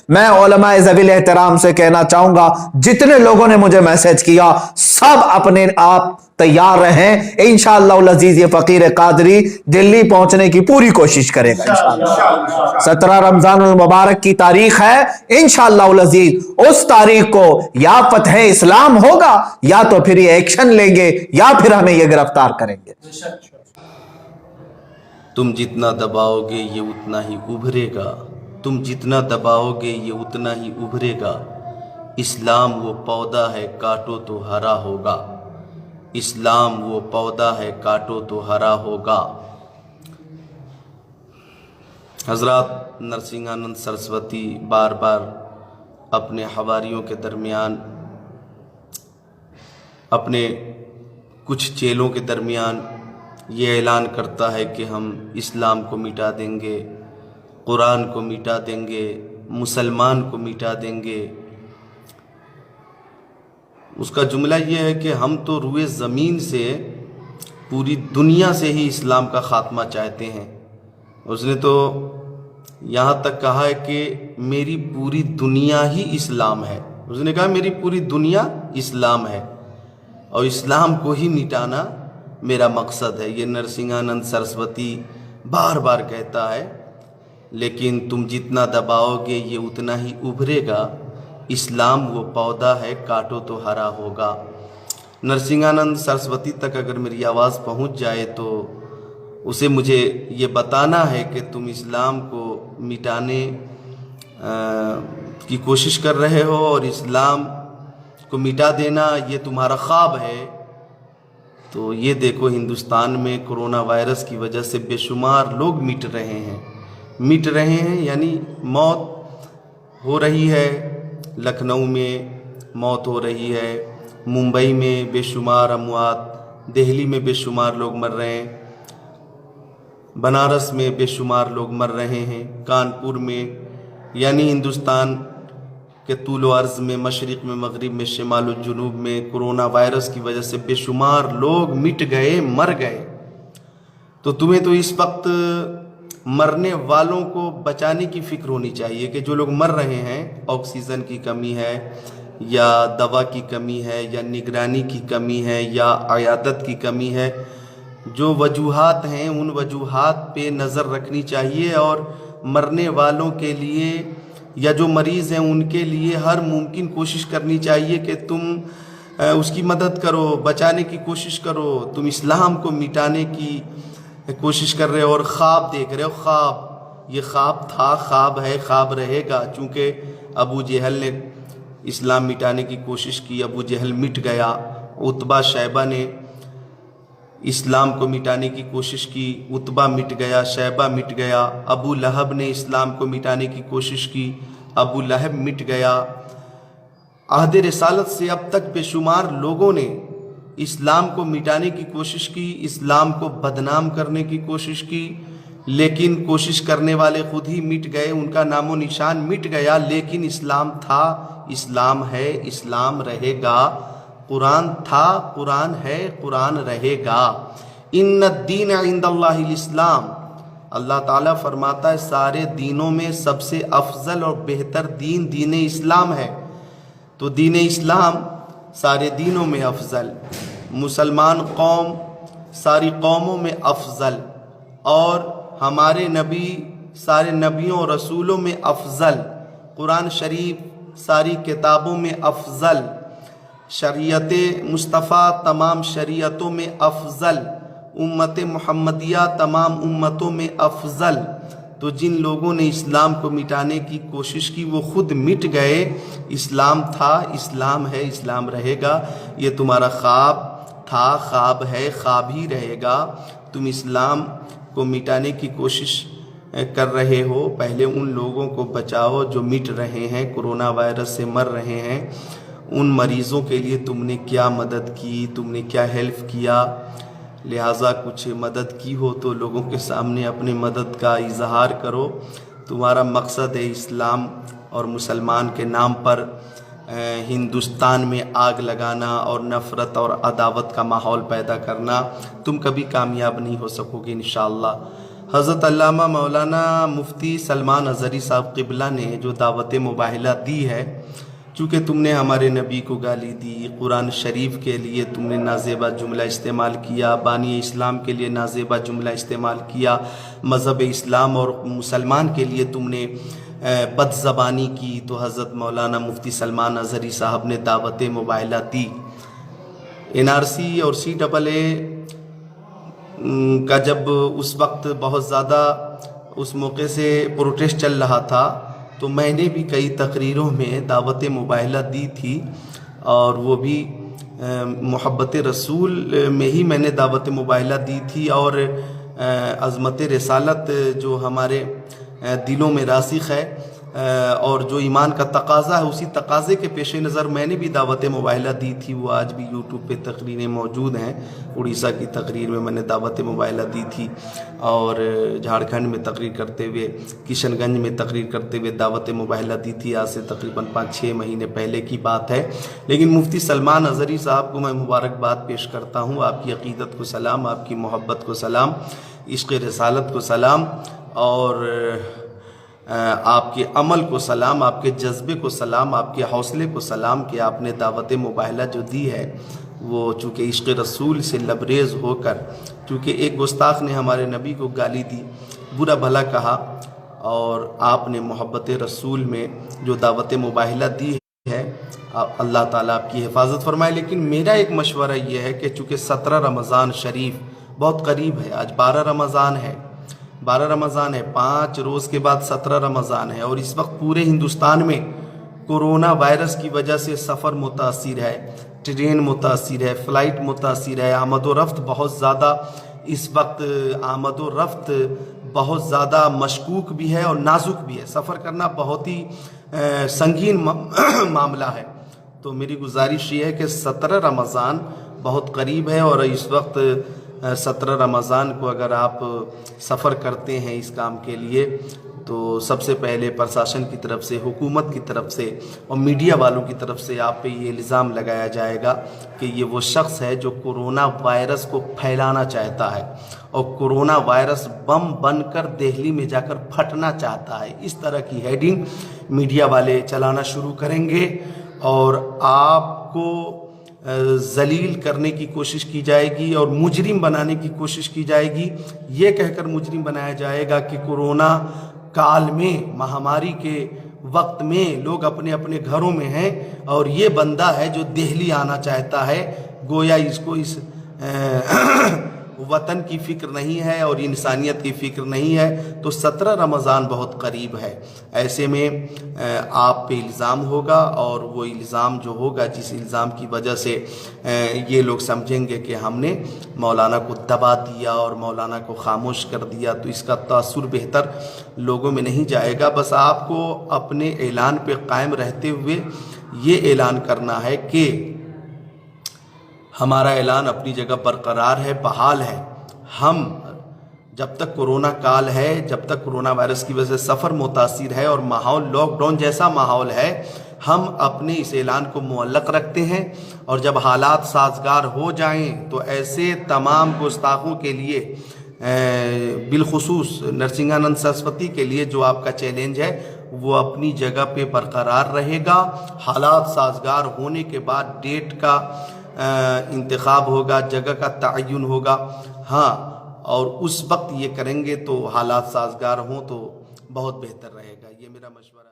میں علماء ذویل احترام سے کہنا چاہوں گا جتنے لوگوں نے مجھے میسج کیا سب اپنے آپ تیار رہیں، انشاءاللہ العزیز یہ فقیر قادری دلی پہنچنے کی پوری کوشش کرے گا انشاءاللہ۔ 17 رمضان المبارک کی تاریخ ہے، انشاءاللہ العزیز اس تاریخ کو یا فتح اسلام ہوگا یا تو پھر یہ ایکشن لیں گے یا پھر ہمیں یہ گرفتار کریں گے۔ تم جتنا دباؤ گے یہ اتنا ہی ابھرے گا، تم جتنا دباؤ گے یہ اتنا ہی ابھرے گا، اسلام وہ پودا ہے کاٹو تو ہرا ہوگا، اسلام وہ پودا ہے کاٹو تو ہرا ہوگا۔ حضرات نرسنگھانند سرسوتی بار بار اپنے حواریوں کے درمیان، اپنے کچھ چیلوں کے درمیان یہ اعلان کرتا ہے کہ ہم اسلام کو مٹا دیں گے، قرآن کو مٹا دیں گے، مسلمان کو مٹا دیں گے۔ اس کا جملہ یہ ہے کہ ہم تو روئے زمین سے پوری دنیا سے ہی اسلام کا خاتمہ چاہتے ہیں۔ اس نے تو یہاں تک کہا ہے کہ میری پوری دنیا ہی اسلام ہے، اس نے کہا میری پوری دنیا اسلام ہے اور اسلام کو ہی مٹانا میرا مقصد ہے۔ یہ نرسنگھانند سرسوتی بار بار کہتا ہے، لیکن تم جتنا دباؤ گے یہ اتنا ہی ابھرے گا، اسلام وہ پودا ہے کاٹو تو ہرا ہوگا۔ نرسنگھانند سرسوتی تک اگر میری آواز پہنچ جائے تو اسے مجھے یہ بتانا ہے کہ تم اسلام کو مٹانے کی کوشش کر رہے ہو اور اسلام کو مٹا دینا یہ تمہارا خواب ہے۔ تو یہ دیکھو ہندوستان میں کرونا وائرس کی وجہ سے بے شمار لوگ مٹ رہے ہیں، یعنی موت ہو رہی ہے۔ لکھنؤ میں موت ہو رہی ہے، ممبئی میں بے شمار اموات، دہلی میں بے شمار لوگ مر رہے ہیں، بنارس میں بے شمار لوگ مر رہے ہیں، کانپور میں، یعنی ہندوستان کے طول و عرض میں، مشرق میں، مغرب میں، شمال و جنوب میں کرونا وائرس کی وجہ سے بے شمار لوگ مٹ گئے، مر گئے۔ تو تمہیں تو اس وقت مرنے والوں کو بچانے کی فکر ہونی چاہیے کہ جو لوگ مر رہے ہیں، آکسیجن کی کمی ہے یا دوا کی کمی ہے یا نگرانی کی کمی ہے یا عیادت کی کمی ہے، جو وجوہات ہیں ان وجوہات پہ نظر رکھنی چاہیے اور مرنے والوں کے لیے یا جو مریض ہیں ان کے لیے ہر ممکن کوشش کرنی چاہیے کہ تم اس کی مدد کرو، بچانے کی کوشش کرو۔ تم اسلام کو مٹانے کی کوشش کر رہے ہو اور خواب دیکھ رہے ہو، خواب، یہ خواب تھا، خواب ہے، خواب رہے گا۔ چونکہ ابو جہل نے اسلام مٹانے کی کوشش کی، ابو جہل مٹ گیا، عتبہ شیبہ نے اسلام کو مٹانے کی کوشش کی، عتبہ مٹ گیا، شیبہ مٹ گیا، ابو لہب نے اسلام کو مٹانے کی کوشش کی، ابو لہب مٹ گیا۔ عہد رسالت سے اب تک بے شمار لوگوں نے اسلام کو مٹانے کی کوشش کی، اسلام کو بدنام کرنے کی کوشش کی، لیکن کوشش کرنے والے خود ہی مٹ گئے، ان کا نام و نشان مٹ گیا۔ لیکن اسلام تھا، اسلام ہے، اسلام رہے گا۔ قرآن تھا، قرآن ہے، قرآن رہے گا۔ ان الدین عند اللہ الاسلام، اللہ تعالیٰ فرماتا ہے سارے دینوں میں سب سے افضل اور بہتر دین دین اسلام ہے۔ تو دین اسلام سارے دینوں میں افضل، مسلمان قوم ساری قوموں میں افضل، اور ہمارے نبی سارے نبیوں اور رسولوں میں افضل، قرآن شریف ساری کتابوں میں افضل، شریعت مصطفیٰ تمام شریعتوں میں افضل، امت محمدیہ تمام امتوں میں افضل۔ تو جن لوگوں نے اسلام کو مٹانے کی کوشش کی وہ خود مٹ گئے۔ اسلام تھا، اسلام ہے، اسلام رہے گا۔ یہ تمہارا خواب تھا، خواب ہے، خواب ہی رہے گا۔ تم اسلام کو مٹانے کی کوشش کر رہے ہو، پہلے ان لوگوں کو بچاؤ جو مٹ رہے ہیں، کرونا وائرس سے مر رہے ہیں۔ ان مریضوں کے لیے تم نے کیا مدد کی، تم نے کیا ہیلپ کیا؟ لہٰذا کچھ مدد کی ہو تو لوگوں کے سامنے اپنے مدد کا اظہار کرو۔ تمہارا مقصد ہے اسلام اور مسلمان کے نام پر ہندوستان میں آگ لگانا اور نفرت اور عداوت کا ماحول پیدا کرنا۔ تم کبھی کامیاب نہیں ہو سکو گے انشاءاللہ۔ حضرت علامہ مولانا مفتی سلمان اظہری صاحب قبلہ نے جو دعوت مباہلہ دی ہے، چونکہ تم نے ہمارے نبی کو گالی دی، قرآن شریف کے لیے تم نے نازیبا جملہ استعمال کیا، بانی اسلام کے لیے نازیبا جملہ استعمال کیا، مذہب اسلام اور مسلمان کے لیے تم نے بد زبانی کی، تو حضرت مولانا مفتی سلمان اظہری صاحب نے دعوت مباہلہ دی۔ NRC اور CAA کا جب اس وقت بہت زیادہ اس موقع سے پروٹیسٹ چل رہا تھا، تو میں نے بھی کئی تقریروں میں دعوت مباہلہ دی تھی، اور وہ بھی محبت رسول میں ہی میں نے دعوت مباہلہ دی تھی، اور عظمت رسالت جو ہمارے دلوں میں راسخ ہے اور جو ایمان کا تقاضا ہے، اسی تقاضے کے پیش نظر میں نے بھی دعوت مباہلہ دی تھی۔ وہ آج بھی یوٹیوب پہ تقریریں موجود ہیں۔ اڑیسہ کی تقریر میں نے دعوت مباہلہ دی تھی، اور جھارکھنڈ میں تقریر کرتے ہوئے، کشن گنج میں تقریر کرتے ہوئے دعوت مباہلہ دی تھی۔ آج سے تقریباً 5-6 مہینے پہلے کی بات ہے۔ لیکن مفتی سلمان اظہری صاحب کو میں مبارکباد پیش کرتا ہوں۔ آپ کی عقیدت کو سلام، آپ کی محبت کو سلام، عشق رسالت کو سلام، اور آپ کے عمل کو سلام، آپ کے جذبے کو سلام، آپ کے حوصلے کو سلام کہ آپ نے دعوت مباہلہ جو دی ہے وہ چونکہ عشق رسول سے لبریز ہو کر، چونکہ ایک گستاخ نے ہمارے نبی کو گالی دی، برا بھلا کہا، اور آپ نے محبت رسول میں جو دعوت مباہلہ دی ہے، اللہ تعالیٰ آپ کی حفاظت فرمائے۔ لیکن میرا ایک مشورہ یہ ہے کہ چونکہ 17 رمضان شریف بہت قریب ہے، آج 12 رمضان ہے، 12 رمضان ہے، 5 روز کے بعد 17 رمضان ہے، اور اس وقت پورے ہندوستان میں کورونا وائرس کی وجہ سے سفر متاثر ہے، ٹرین متاثر ہے، فلائٹ متاثر ہے، آمد و رفت بہت زیادہ، اس وقت آمد و رفت بہت زیادہ مشکوک بھی ہے اور نازک بھی ہے، سفر کرنا بہت ہی سنگین معاملہ ہے۔ تو میری گزارش یہ ہے کہ 17 رمضان بہت قریب ہے، اور اس وقت 17 رمضان کو اگر آپ سفر کرتے ہیں اس کام کے لیے، تو سب سے پہلے پرشاسن کی طرف سے، حکومت کی طرف سے اور میڈیا والوں کی طرف سے آپ پہ یہ الزام لگایا جائے گا کہ یہ وہ شخص ہے جو کورونا وائرس کو پھیلانا چاہتا ہے، اور کورونا وائرس بم بن کر دہلی میں جا کر پھٹنا چاہتا ہے۔ اس طرح کی ہیڈنگ میڈیا والے چلانا شروع کریں گے، اور آپ کو ذلیل کرنے کی کوشش کی جائے گی اور مجرم بنانے کی کوشش کی جائے گی۔ یہ کہہ کر مجرم بنایا جائے گا کہ کورونا کال میں، مہاماری کے وقت میں لوگ اپنے اپنے گھروں میں ہیں، اور یہ بندہ ہے جو دہلی آنا چاہتا ہے، گویا اس کو اس وطن کی فکر نہیں ہے اور انسانیت کی فکر نہیں ہے۔ تو 17 رمضان بہت قریب ہے، ایسے میں آپ پہ الزام ہوگا، اور وہ الزام جو ہوگا، جس الزام کی وجہ سے یہ لوگ سمجھیں گے کہ ہم نے مولانا کو دبا دیا اور مولانا کو خاموش کر دیا، تو اس کا تاثر بہتر لوگوں میں نہیں جائے گا۔ بس آپ کو اپنے اعلان پہ قائم رہتے ہوئے یہ اعلان کرنا ہے کہ ہمارا اعلان اپنی جگہ برقرار ہے، بحال ہے۔ ہم جب تک کورونا کال ہے، جب تک کورونا وائرس کی وجہ سے سفر متاثر ہے اور ماحول لاک ڈاؤن جیسا ماحول ہے، ہم اپنے اس اعلان کو معلق رکھتے ہیں، اور جب حالات سازگار ہو جائیں تو ایسے تمام گستاخوں کے لیے، بالخصوص نرسنگانند سرسوتی کے لیے جو آپ کا چیلنج ہے، وہ اپنی جگہ پہ برقرار رہے گا۔ حالات سازگار ہونے کے بعد ڈیٹ کا انتخاب ہوگا، جگہ کا تعین ہوگا، ہاں، اور اس وقت یہ کریں گے تو حالات سازگار ہوں تو بہت بہتر رہے گا۔ یہ میرا مشورہ ہے۔